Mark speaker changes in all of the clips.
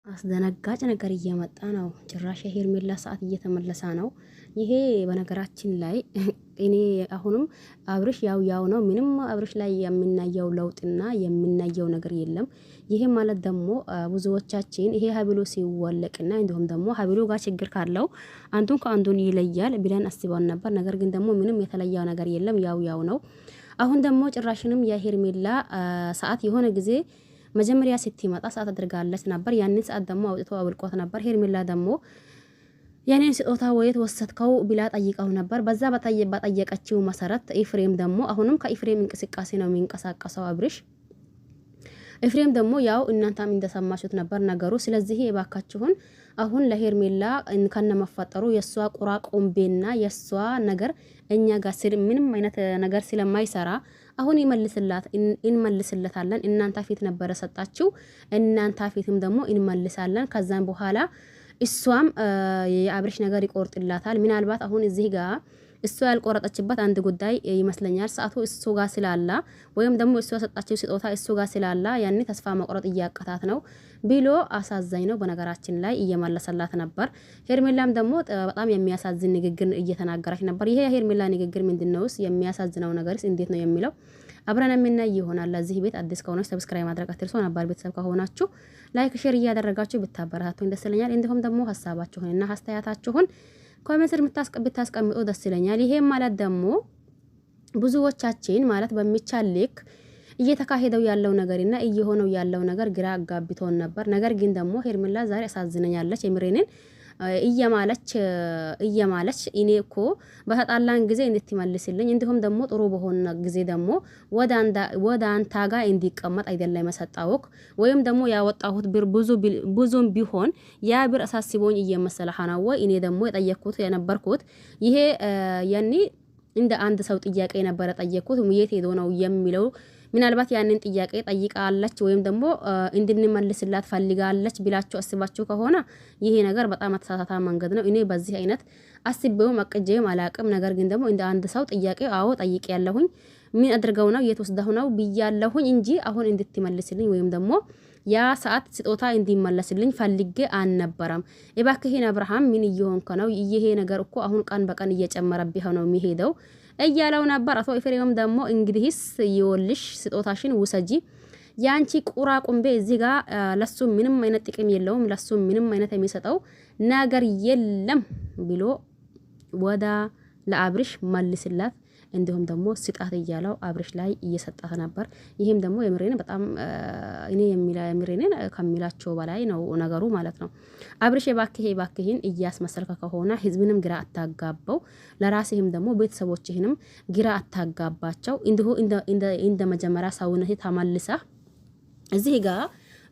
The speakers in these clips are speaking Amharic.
Speaker 1: አስደነጋጭ ነገር እየመጣ ነው። ጭራሽ የሄርሜላ ሰዓት እየተመለሰ ነው። ይሄ በነገራችን ላይ እኔ አሁንም አብርሽ ያው ነው። ምንም አብርሽ ላይ የምናየው ለውጥና የምናየው ነገር የለም። ይሄ ማለት ደግሞ ብዙዎቻችን ይሄ ሀብሉ ሲወለቅና እንዲሁም ደግሞ ሀብሉ ጋር ችግር ካለው አንዱን ከአንዱን ይለያል ብለን አስበን ነበር። ነገር ግን ደግሞ ምንም የተለያው ነገር የለም። ያው ነው። አሁን ደግሞ ጭራሽንም የሄርሜላ ሰዓት የሆነ ጊዜ መጀመሪያ ስትመጣ ሰዓት አድርጋለች ነበር። ያንን ሰዓት ደግሞ አውጥቶ አብልቆት ነበር። ሄርሜላ ደግሞ ያንን ስጦታ ወየት ወሰድከው ብላ ጠይቀው ነበር። በዛ በጠየቀችው መሰረት ኤፍሬም ደግሞ አሁንም ከኤፍሬም እንቅስቃሴ ነው የሚንቀሳቀሰው አብርሽ። ኤፍሬም ደግሞ ያው እናንተም እንደሰማችሁት ነበር ነገሩ። ስለዚህ የባካችሁን አሁን ለሄርሜላ ከነመፈጠሩ የሷ ቁራ ቆምቤና የሷ ነገር እኛ ጋር ምንም አይነት ነገር ስለማይሰራ አሁን እንመልስለታለን። እናንተ ፊት ነበረ ሰጣችሁ፣ እናንተ ፊትም ደግሞ እንመልሳለን። ከዛም በኋላ እሷም የአብርሽ ነገር ይቆርጥላታል። ምናልባት አሁን እዚህ ጋር እሷ ያልቆረጠችበት አንድ ጉዳይ ይመስለኛል። ሰዓቱ እሱ ጋር ስላላ ወይም ደግሞ እሷ ሰጣችው ስጦታ እሱ ጋር ስላላ ያኔ ተስፋ መቁረጥ እያቀታት ነው ብሎ አሳዛኝ ነው። በነገራችን ላይ እየመለሰላት ነበር። ሄርሜላም ደግሞ በጣም የሚያሳዝን ንግግር እየተናገረች ነበር። ይሄ የሄርሜላ ንግግር ምንድነውስ? የሚያሳዝነው ነገርስ እንዴት ነው የሚለው አብረን የምናይ ይሆናል። ለዚህ ቤት አዲስ ከሆናችሁ ሰብስክራይብ ማድረግ አትርሱ። ነባር ቤተሰብ ከሆናችሁ ላይክ፣ ሼር እያደረጋችሁ ብታበረታቱኝ ደስ ይለኛል። እንዲሁም ደግሞ ሀሳባችሁንና አስተያየታችሁን ኮሜንት ብታስቀምጡ ደስ ይለኛል። ይሄም ማለት ደግሞ ብዙዎቻችን ማለት በሚቻል ልክ እየተካሄደው ያለው ነገርና እየሆነው ያለው ነገር ግራ አጋብቶን ነበር። ነገር ግን ደግሞ ሄርሜላ ዛሬ አሳዝነኛለች። የምሬንን እየማለች እኔ እኮ በተጣላን ጊዜ እንድትመልስልኝ እንዲሁም ደግሞ ጥሩ በሆነ ጊዜ ደግሞ ወደ አንተ ጋር እንዲቀመጥ አይደለም የሰጣውክ ወይም ደግሞ ያወጣሁት ብር ብዙም ቢሆን ያ ብር አሳስቦኝ እየመሰለህ ነው ወይ? እኔ ደግሞ የጠየቅኩት የነበርኩት ይሄ ያኔ እንደ አንድ ሰው ጥያቄ ነበረ ጠየቅኩት። የት ሄዶ ነው የሚለው ምናልባት ያንን ጥያቄ ጠይቃለች ወይም ደግሞ እንድንመልስላት ፈልጋለች ብላችሁ አስባችሁ ከሆነ ይሄ ነገር በጣም አተሳሳታ መንገድ ነው። እኔ በዚህ አይነት አስቤውም አቅጄም አላቅም። ነገር ግን ደግሞ እንደ አንድ ሰው ጥያቄ አዎ ጠይቄ ያለሁኝ ምን አድርገው ነው የት ወስደው ነው ብያለሁኝ እንጂ አሁን እንድትመልስልኝ ወይም ደግሞ ያ ሰዓት ስጦታ እንዲመለስልኝ ፈልጌ አልነበረም። እባክህን አብርሃም ምን እየሆንከ ነው? ይሄ ነገር እኮ አሁን ቀን በቀን እየጨመረብህ ነው የሚሄደው እያለው ነበር። አቶ ኤፍሬም ደግሞ እንግዲህስ ይወልሽ ስጦታሽን ውሰጂ፣ ያንቺ ቁራ ቁምቤ እዚህ ጋር ለሱ ምንም አይነት ጥቅም የለውም፣ ለሱ ምንም አይነት የሚሰጠው ነገር የለም ብሎ ወዳ ለአብርሽ መልስላት እንዲሁም ደግሞ ስጣት እያለው አብርሽ ላይ እየሰጣት ነበር። ይሄም ደግሞ የምሬን በጣም እኔ የምሬን ከሚላቸው በላይ ነው ነገሩ ማለት ነው። አብርሽ የባክህን እያስመሰልከ ከሆነ ህዝብንም ግራ አታጋባው፣ ለራስህም ደግሞ ቤተሰቦችህንም ግራ አታጋባቸው። እንዲሁ እንደ መጀመሪያ ሰውነት ተመልሳ እዚህ ጋር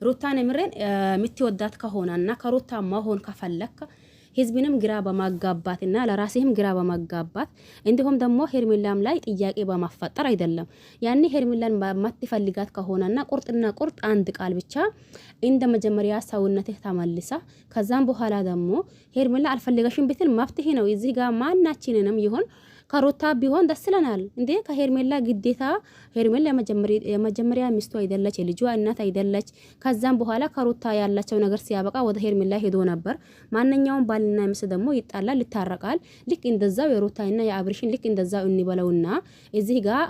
Speaker 1: ሩታን የምሬን የምትወዳት ከሆነና ከሩታ መሆን ከፈለክ ህዝብንም ግራ በማጋባትና ለራስህም ግራ በማጋባት እንዲሁም ደግሞ ሄርሜላም ላይ ጥያቄ በማፈጠር አይደለም። ያኔ ሄርሜላን በማትፈልጋት ከሆነና ቁርጥ አንድ ቃል ብቻ እንደ መጀመሪያ ሰውነትህ ተመልሳ ከዛም በኋላ ደግሞ ሄርሜላ አልፈልገሽም ብትል መፍትሄ ነው። እዚህ ጋር ማናችንንም ይሆን ከሩታ ቢሆን ደስ ይለናል እንዴ። ከሄርሜላ ግዴታ ሄርሜላ የመጀመሪያ ሚስቱ አይደለች፣ የልጇ እናት አይደለች። ከዛም በኋላ ከሩታ ያላቸው ነገር ሲያበቃ ወደ ሄርሜላ ሄዶ ነበር። ማንኛውም ባልና ሚስት ደግሞ ይጣላል፣ ይታረቃል። ልክ እንደዛው የሩታና የአብርሽን ልክ እንደዛው እንበለውና እዚህ ጋር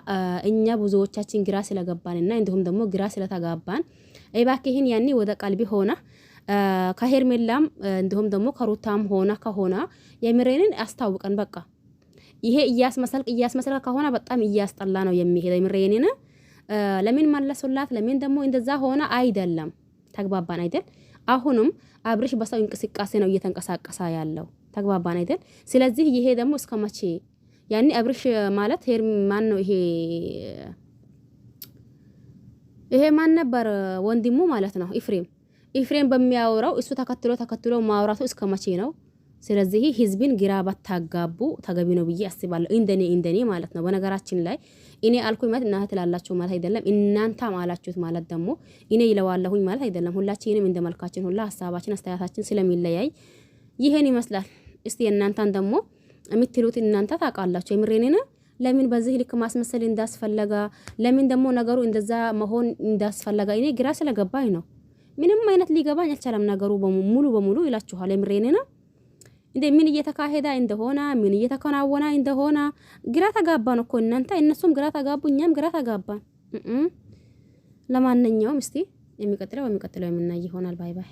Speaker 1: እኛ ብዙዎቻችን ግራ ስለገባንና እንዲሁም ደግሞ ግራ ስለተጋባን እባክህን ያኔ ወደ ቀልቢ ሆነ ከሄርሜላም እንዲሁም ደግሞ ከሩታም ከሆነ የምሬንን አስታውቀን በቃ ይሄ እያስመሰልክ ከሆነ በጣም እያስጠላ ነው የሚሄደው። የምሬኔን ለምን መለሱላት? ለምን ደግሞ እንደዛ ሆነ? አይደለም ተግባባን አይደል? አሁንም አብርሽ በሰው እንቅስቃሴ ነው እየተንቀሳቀሰ ያለው። ተግባባን አይደል? ስለዚህ ይሄ ደግሞ እስከ መቼ ያኔ አብርሽ ማለት ማን ነው ይሄ ማን ነበር? ወንድሙ ማለት ነው ኤፍሬም በሚያወራው እሱ ተከትሎ ማውራቱ እስከ መቼ ነው? ስለዚህ ህዝብን ግራ ባታጋቡ ተገቢ ነው ብዬ አስባለሁ። እንደኔ ማለት ነው። በነገራችን ላይ እኔ አልኩኝ ማለት እናንተ ትላላችሁ ማለት አይደለም። እናንተ ማላችሁት ማለት ደግሞ እኔ ይለዋለሁኝ ማለት አይደለም። ሁላችንም እንደመልካችን ሁላ ሐሳባችን አስተያየታችን ስለሚለያይ ይሄን ይመስላል። እስቲ እናንተን ደግሞ የምትሉት እናንተ ታውቃላችሁ። የምሬኔና ለምን በዚህ ልክ ማስመሰል እንዳስፈለጋ ለምን ደግሞ ነገሩ እንደዛ መሆን እንዳስፈለጋ እኔ ግራ ስለገባኝ ነው። ምንም አይነት ሊገባኝ አልቻለም ነገሩ ሙሉ በሙሉ ይላችኋል የምሬኔ ነው እንዴ ምን እየተካሄደ እንደሆነ ምን እየተከናወነ እንደሆነ ግራ ተጋባን እኮ እናንተ እነሱም ግራ ተጋቡ እኛም ግራ ተጋባን ለማንኛውም እስቲ የሚቀጥለው የምናይ ይሆናል ባይ ባይ